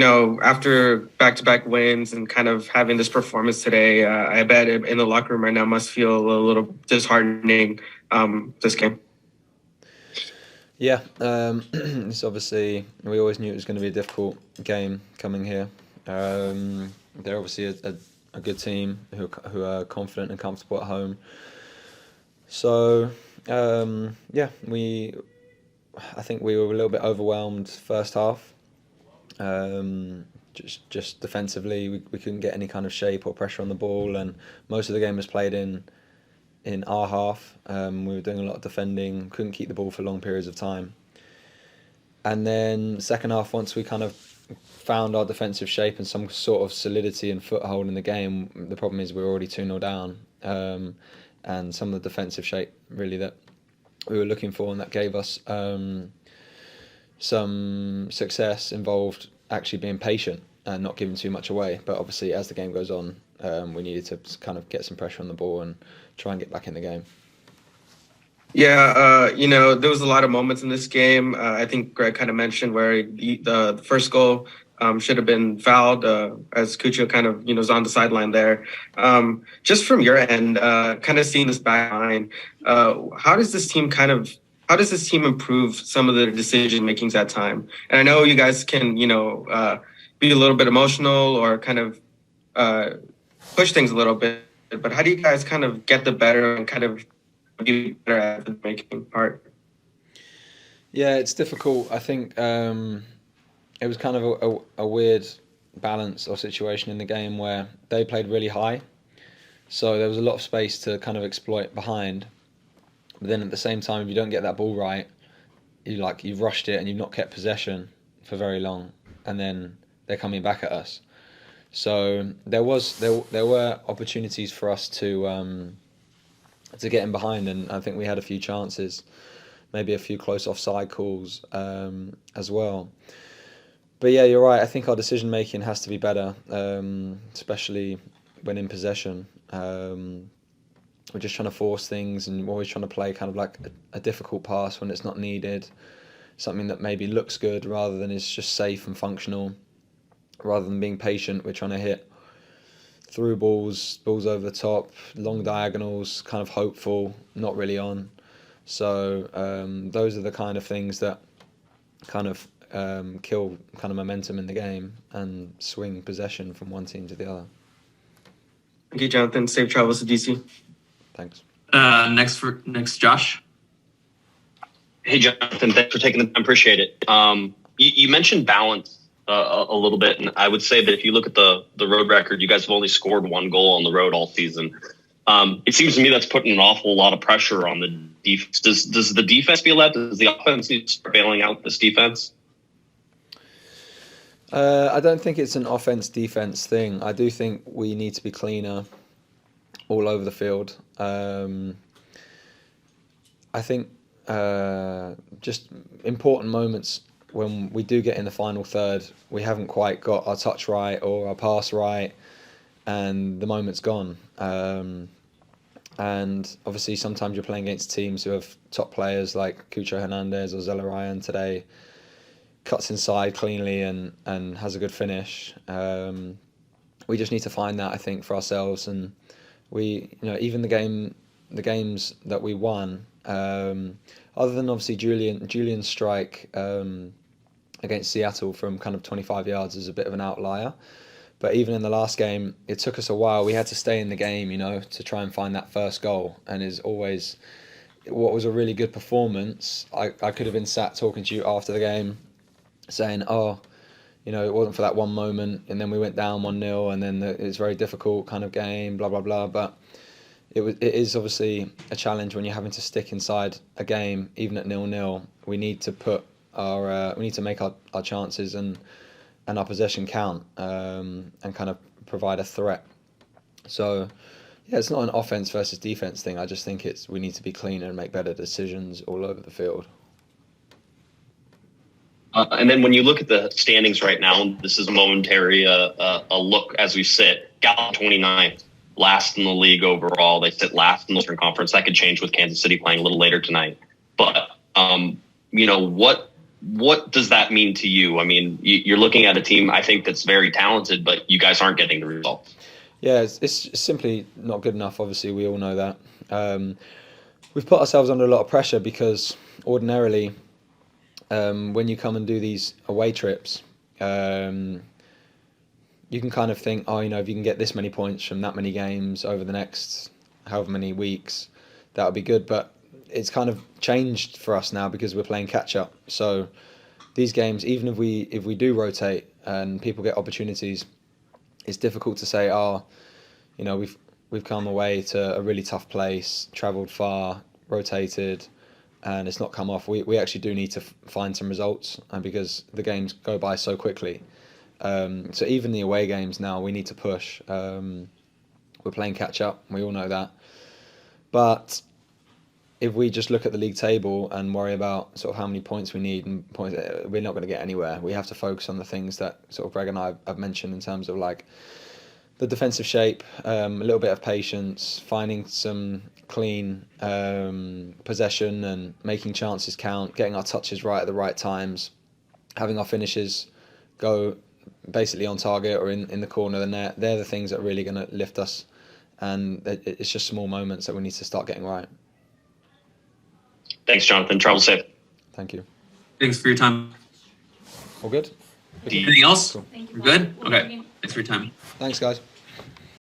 after back-to-back wins and kind of having this performance today, I bet in the locker room right now must feel a little disheartening, this game. Yeah, it's obviously we always knew it was going to be a difficult game coming here. They're obviously a good team who are confident and comfortable at home. So yeah, I think we were a little bit overwhelmed first half. Just defensively, we couldn't get any kind of shape or pressure on the ball, and most of the game was played in our half. We were doing a lot of defending, couldn't keep the ball for long periods of time. And then second half, once we kind of found our defensive shape and some sort of solidity and foothold in the game, the problem is we were already 2-0 down. And some of the defensive shape really that we were looking for and that gave us some success involved actually being patient and not giving too much away. But obviously, as the game goes on, we needed to kind of get some pressure on the ball and try and get back in the game. Yeah, there was a lot of moments in this game. I think Greg kind of mentioned where the first goal should have been fouled, as Cucho kind of is on the sideline there. Just from your end, kind of seeing this back line, how does this team improve some of the decision makings at time? And I know you guys can be a little bit emotional or kind of push things a little bit, but how do you guys kind of get the better and kind of be better at the making part? Yeah, it's difficult. I think it was kind of a weird balance or situation in the game where they played really high, so there was a lot of space to kind of exploit behind. But then at the same time, if you don't get that ball right, you've rushed it and you've not kept possession for very long, and then they're coming back at us. So there were opportunities for us to get in behind, and I think we had a few chances, maybe a few close offside calls as well. But yeah, you're right. I think our decision making has to be better, especially when in possession. We're just trying to force things, and we're always trying to play kind of like a difficult pass when it's not needed, something that maybe looks good rather than is just safe and functional. Rather than being patient, we're trying to hit through balls over the top, long diagonals, kind of hopeful, not really on. So those are the kind of things that kind of kill kind of momentum in the game and swing possession from one team to the other. Thank you, Jonathan. Safe travels to DC. Thanks. Next, Josh. Hey, Jonathan, thanks for taking the time. Appreciate it. You mentioned balance a little bit, and I would say that if you look at the road record, you guys have only scored one goal on the road all season. It seems to me that's putting an awful lot of pressure on the defense. Does the defense feel that? Does the offense need to start bailing out this defense? I don't think it's an offense-defense thing. I do think we need to be cleaner all over the field. I think just important moments when we do get in the final third, we haven't quite got our touch right or our pass right, and the moment's gone. And obviously sometimes you're playing against teams who have top players like Cucho Hernandez or Zelarayan today, cuts inside cleanly and has a good finish. We just need to find that, I think, for ourselves. And we, even the games that we won, other than obviously Julian's strike against Seattle from kind of 25 yards is a bit of an outlier. But even in the last game, it took us a while. We had to stay in the game, to try and find that first goal. And is always what was a really good performance. I could have been sat talking to you after the game saying, it wasn't for that one moment. And then we went down 1-0 and then it's a very difficult kind of game, blah, blah, blah. But it is obviously a challenge when you're having to stick inside a game, even at 0-0. We need to make our chances and our possession count, and kind of provide a threat. So, yeah, it's not an offense versus defense thing. I just think we need to be cleaner and make better decisions all over the field. And then when you look at the standings right now, this is momentary a look as we sit. Gallup 29th, last in the league overall. They sit last in the Western Conference. That could change with Kansas City playing a little later tonight. But, what does that mean to you? I mean, you're looking at a team, I think, that's very talented, but you guys aren't getting the results. Yeah, it's simply not good enough. Obviously, we all know that. We've put ourselves under a lot of pressure because ordinarily, when you come and do these away trips, you can kind of think, oh, if you can get this many points from that many games over the next however many weeks, that would be good. But it's kind of changed for us now because we're playing catch up. So these games, even if we do rotate and people get opportunities, it's difficult to say, we've come away to a really tough place, travelled far, rotated, and it's not come off. We actually do need to find some results, and because the games go by so quickly. So even the away games now, we need to push. We're playing catch up. We all know that. But if we just look at the league table and worry about sort of how many points we need and points, we're not going to get anywhere. We have to focus on the things that sort of Greg and I have mentioned in terms of like the defensive shape, a little bit of patience, finding some clean possession and making chances count, getting our touches right at the right times, having our finishes go basically on target or in the corner of the net. They're the things that are really going to lift us, and it's just small moments that we need to start getting right. Thanks, Jonathan. Travel safe. Thank you. Thanks for your time. All good? Anything else? Cool. We're good? Okay. Thanks for your time. Thanks, guys.